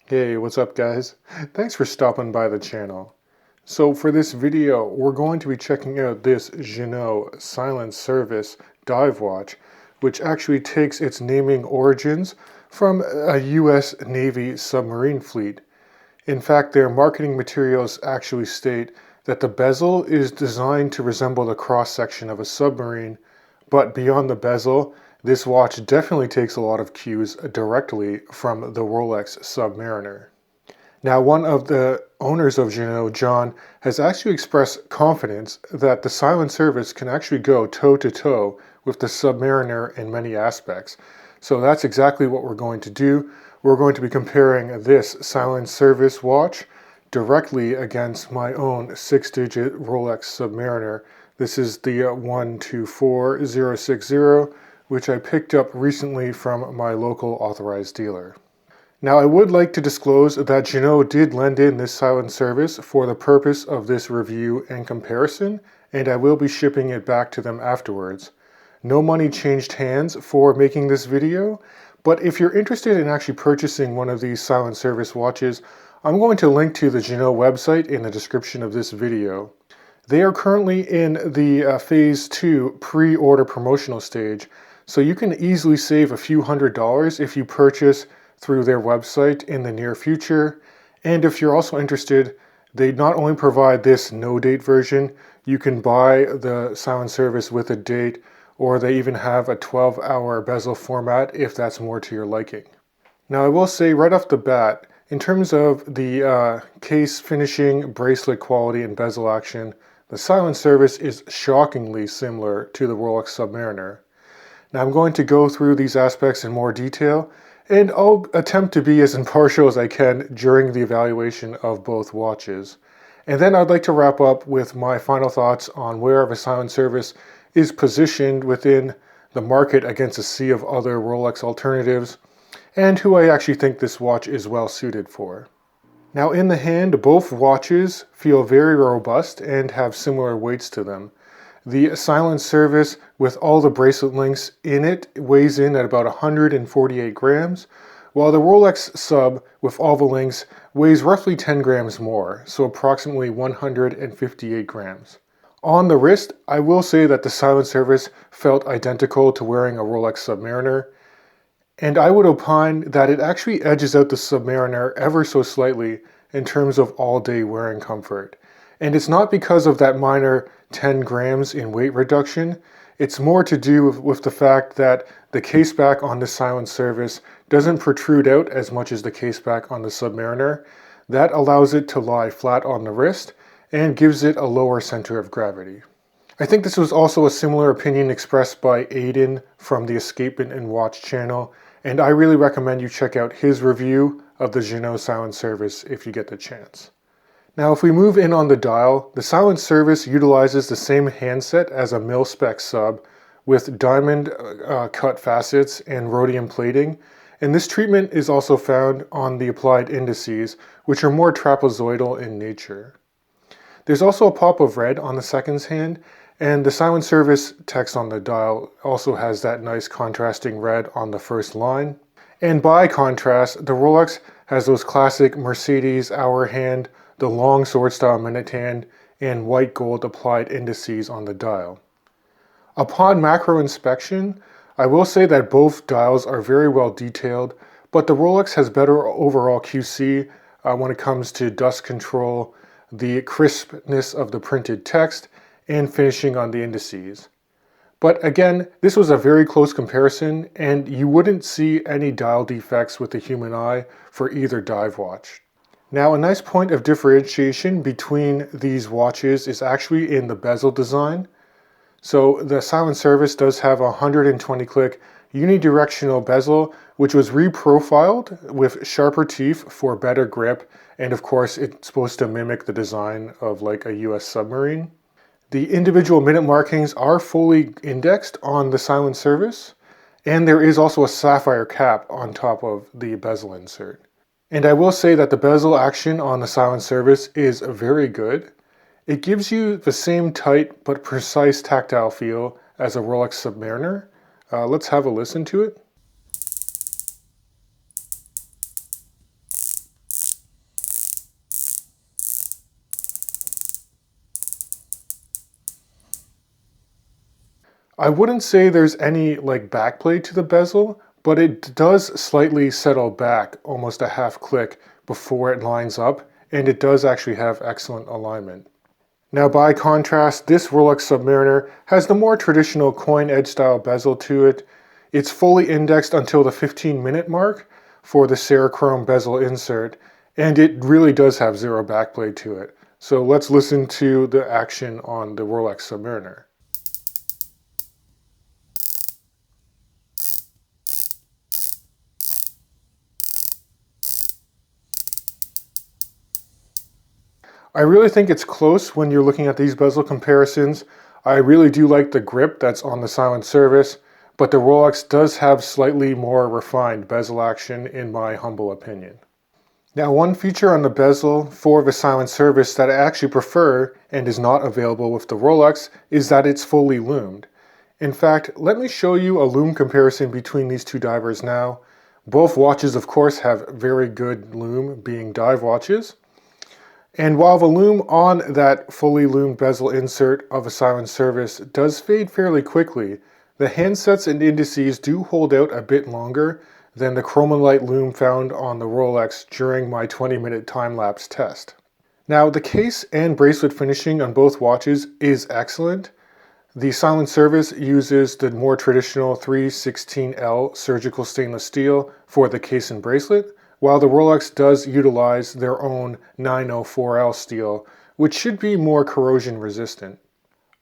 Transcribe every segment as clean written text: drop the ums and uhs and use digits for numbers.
Hey, what's up guys? Thanks for stopping by the channel. So for this video, we're going to be checking out this Ginault silent service dive watch, which actually takes its naming origins from a US Navy submarine fleet. In fact, their marketing materials actually state that the bezel is designed to resemble the cross-section of a submarine, but beyond the bezel, this watch definitely takes a lot of cues directly from the Rolex Submariner. Now, one of the owners of Ginault, John, has actually expressed confidence that the silent service can actually go toe-to-toe with the Submariner in many aspects. So that's exactly what we're going to do. We're going to be comparing this silent service watch directly against my own 6-digit Rolex Submariner. This is the 124060, which I picked up recently from my local authorized dealer. Now, I would like to disclose that Ginault did lend in this silent service for the purpose of this review and comparison, and I will be shipping it back to them afterwards. No money changed hands for making this video, but if you're interested in actually purchasing one of these silent service watches, I'm going to link to the Ginault website in the description of this video. They are currently in the Phase 2 pre-order promotional stage, so you can easily save a few $100s if you purchase through their website in the near future. And if you're also interested, they not only provide this no-date version, you can buy the silent service with a date, or they even have a 12-hour bezel format if that's more to your liking. Now, I will say right off the bat, in terms of the case finishing, bracelet quality, and bezel action, the silent service is shockingly similar to the Rolex Submariner. Now, I'm going to go through these aspects in more detail, and I'll attempt to be as impartial as I can during the evaluation of both watches. And then I'd like to wrap up with my final thoughts on where the silent service is positioned within the market against a sea of other Rolex alternatives, and who I actually think this watch is well suited for. Now, in the hand, both watches feel very robust and have similar weights to them. The silent service with all the bracelet links in it weighs in at about 148 grams, while the Rolex Sub with all the links weighs roughly 10 grams more, so approximately 158 grams. On the wrist, I will say that the silent service felt identical to wearing a Rolex Submariner, and I would opine that it actually edges out the Submariner ever so slightly in terms of all-day wearing comfort. And it's not because of that minor 10 grams in weight reduction. It's more to do with the fact that the caseback on the silent service doesn't protrude out as much as the caseback on the Submariner. That allows it to lie flat on the wrist and gives it a lower center of gravity. I think this was also a similar opinion expressed by Aiden from the Escapement and Watch channel, and I really recommend you check out his review of the Ginault silent service if you get the chance. Now, if we move in on the dial, the silent service utilizes the same handset as a mil-spec sub with diamond cut facets and rhodium plating, and this treatment is also found on the applied indices, which are more trapezoidal in nature. There's also a pop of red on the seconds hand, and the silent service text on the dial also has that nice contrasting red on the first line. And by contrast, the Rolex has those classic Mercedes hour hand, the long sword style minute hand, and white gold applied indices on the dial. Upon macro inspection, I will say that both dials are very well detailed, but the Rolex has better overall QC when it comes to dust control, the crispness of the printed text, and finishing on the indices. But again, this was a very close comparison, and you wouldn't see any dial defects with the human eye for either dive watch. Now, a nice point of differentiation between these watches is actually in the bezel design. So the silent service does have a 120 click unidirectional bezel, which was reprofiled with sharper teeth for better grip, and of course it's supposed to mimic the design of like a US submarine. The individual minute markings are fully indexed on the silent service, and there is also a sapphire cap on top of the bezel insert. And I will say that the bezel action on the silent service is very good. It gives you the same tight but precise tactile feel as a Rolex Submariner. Let's have a listen to it. I wouldn't say there's any like backplay to the bezel, but it does slightly settle back almost a half click before it lines up, and it does actually have excellent alignment. Now by contrast, this Rolex Submariner has the more traditional coin edge style bezel to it. It's fully indexed until the 15-minute mark for the Cerachrome bezel insert, and it really does have zero backplay to it. So let's listen to the action on the Rolex Submariner. I really think it's close when you're looking at these bezel comparisons. I really do like the grip that's on the silent service, but the Rolex does have slightly more refined bezel action in my humble opinion. Now, one feature on the bezel for the silent service that I actually prefer and is not available with the Rolex is that it's fully loomed. In fact, let me show you a lume comparison between these two divers now. Both watches, of course, have very good lume, being dive watches. And while the lume on that fully loomed bezel insert of a silent service does fade fairly quickly, the handsets and indices do hold out a bit longer than the chromalite lume found on the Rolex during my 20-minute time-lapse test. Now, the case and bracelet finishing on both watches is excellent. The silent service uses the more traditional 316L surgical stainless steel for the case and bracelet, while the Rolex does utilize their own 904L steel, which should be more corrosion resistant.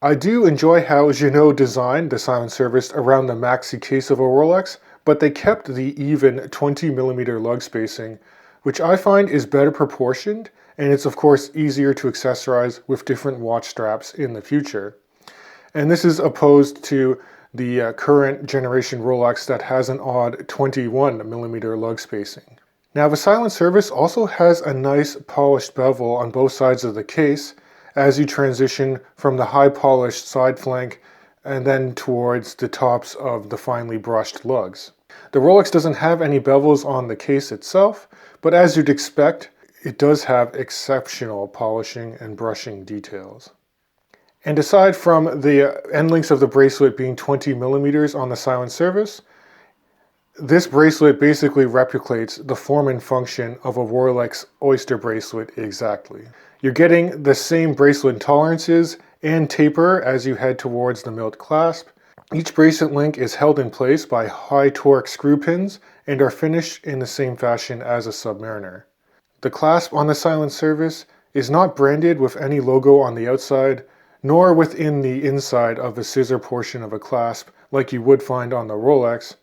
I do enjoy how Ginault designed the silent service around the maxi case of a Rolex, but they kept the even 20mm lug spacing, which I find is better proportioned, and it's of course easier to accessorize with different watch straps in the future. And this is opposed to the current generation Rolex that has an odd 21mm lug spacing. Now the silent service also has a nice polished bevel on both sides of the case as you transition from the high polished side flank and then towards the tops of the finely brushed lugs. The Rolex doesn't have any bevels on the case itself, but as you'd expect, it does have exceptional polishing and brushing details. And aside from the end lengths of the bracelet being 20mm on the silent service, this bracelet basically replicates the form and function of a Rolex Oyster bracelet exactly. You're getting the same bracelet tolerances and taper as you head towards the milled clasp. Each bracelet link is held in place by high torque screw pins and are finished in the same fashion as a Submariner. The clasp on the silent service is not branded with any logo on the outside, nor within the inside of the scissor portion of a clasp like you would find on the Rolex.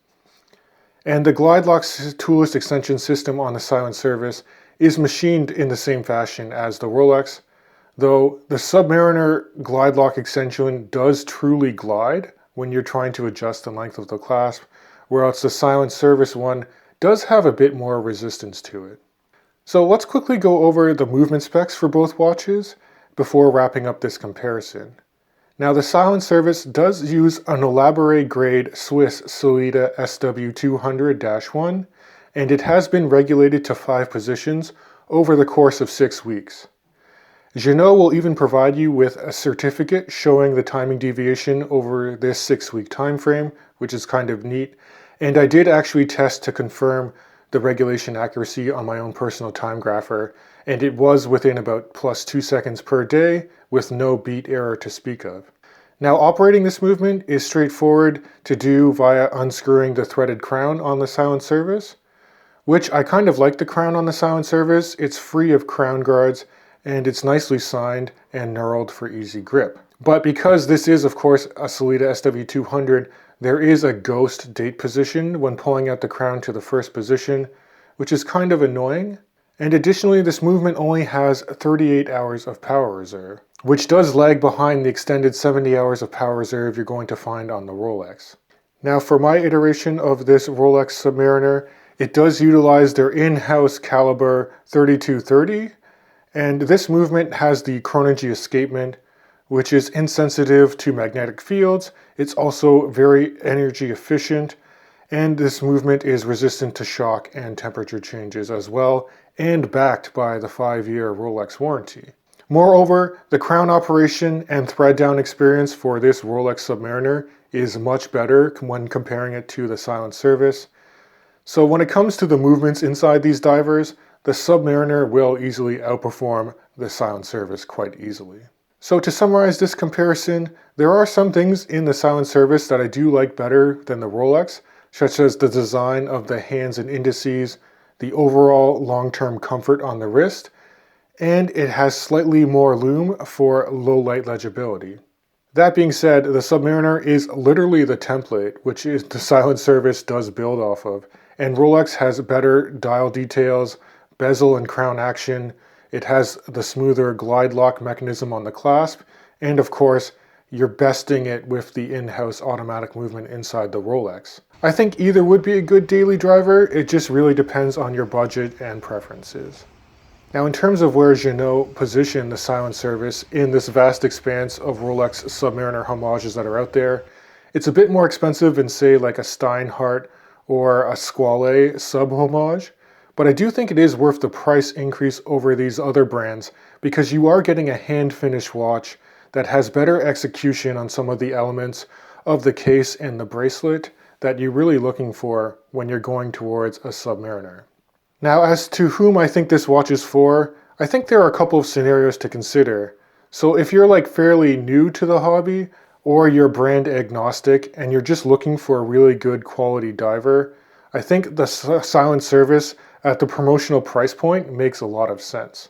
And the glide lock toolless extension system on the silent service is machined in the same fashion as the Rolex, though the Submariner glide lock extension does truly glide when you're trying to adjust the length of the clasp, whereas the silent service one does have a bit more resistance to it. So let's quickly go over the movement specs for both watches before wrapping up this comparison. Now the silent service does use an elaborate grade Swiss Sellita SW200-1, and it has been regulated to 5 positions over the course of 6 weeks. Ginault will even provide you with a certificate showing the timing deviation over this 6-week time frame, which is kind of neat, and I did actually test to confirm the regulation accuracy on my own personal time grapher, and it was within about plus 2 seconds per day with no beat error to speak of. Now operating this movement is straightforward to do via unscrewing the threaded crown on the silent service, which I kind of like the crown on the silent service. It's free of crown guards and it's nicely signed and knurled for easy grip. But because this is of course a Sellita SW200, there is a ghost date position when pulling out the crown to the first position, which is kind of annoying. And additionally, this movement only has 38 hours of power reserve, which does lag behind the extended 70 hours of power reserve you're going to find on the Rolex. Now for my iteration of this Rolex Submariner, it does utilize their in-house caliber 3230, and this movement has the chronergy escapement, which is insensitive to magnetic fields. It's also very energy efficient, and this movement is resistant to shock and temperature changes as well, and backed by the 5-year Rolex warranty. Moreover, the crown operation and thread down experience for this Rolex Submariner is much better when comparing it to the silent service. So when it comes to the movements inside these divers, the Submariner will easily outperform the silent service quite easily. So to summarize this comparison, there are some things in the silent service that I do like better than the Rolex, such as the design of the hands and indices, the overall long-term comfort on the wrist, and it has slightly more lume for low light legibility. That being said, the Submariner is literally the template which is the silent service does build off of, and Rolex has better dial details, bezel and crown action. It has the smoother glide lock mechanism on the clasp, and of course, you're besting it with the in-house automatic movement inside the Rolex. I think either would be a good daily driver, it just really depends on your budget and preferences. Now in terms of where Ginault positioned the silent service in this vast expanse of Rolex Submariner homages that are out there, it's a bit more expensive than say like a Steinhardt or a Squale sub-homage, but I do think it is worth the price increase over these other brands because you are getting a hand-finished watch that has better execution on some of the elements of the case and the bracelet that you're really looking for when you're going towards a Submariner. Now as to whom I think this watch is for, I think there are a couple of scenarios to consider. So if you're like fairly new to the hobby, or you're brand agnostic and you're just looking for a really good quality diver, I think the silent service at the promotional price point makes a lot of sense.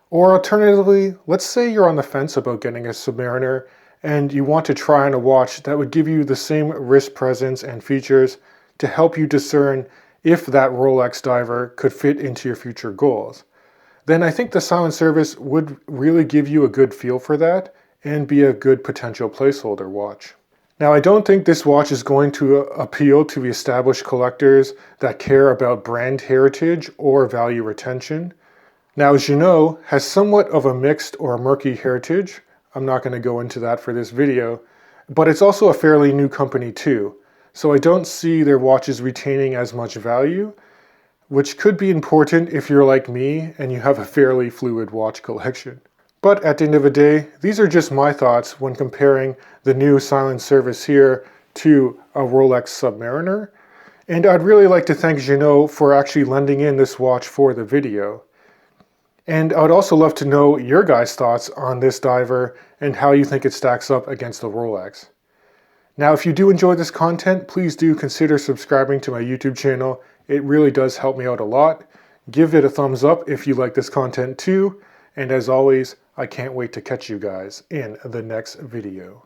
Or alternatively, let's say you're on the fence about getting a Submariner and you want to try on a watch that would give you the same wrist presence and features to help you discern if that Rolex diver could fit into your future goals. Then I think the silent service would really give you a good feel for that and be a good potential placeholder watch. Now I don't think this watch is going to appeal to the established collectors that care about brand heritage or value retention. Now Ginault has somewhat of a mixed or murky heritage. I'm not going to go into that for this video, but it's also a fairly new company too. So I don't see their watches retaining as much value, which could be important if you're like me and you have a fairly fluid watch collection. But at the end of the day, these are just my thoughts when comparing the new silent service here to a Rolex Submariner. And I'd really like to thank Ginault for actually lending in this watch for the video. And I would also love to know your guys' thoughts on this diver and how you think it stacks up against the Rolex. Now, if you do enjoy this content, please do consider subscribing to my YouTube channel. It really does help me out a lot. Give it a thumbs up if you like this content too. And as always, I can't wait to catch you guys in the next video.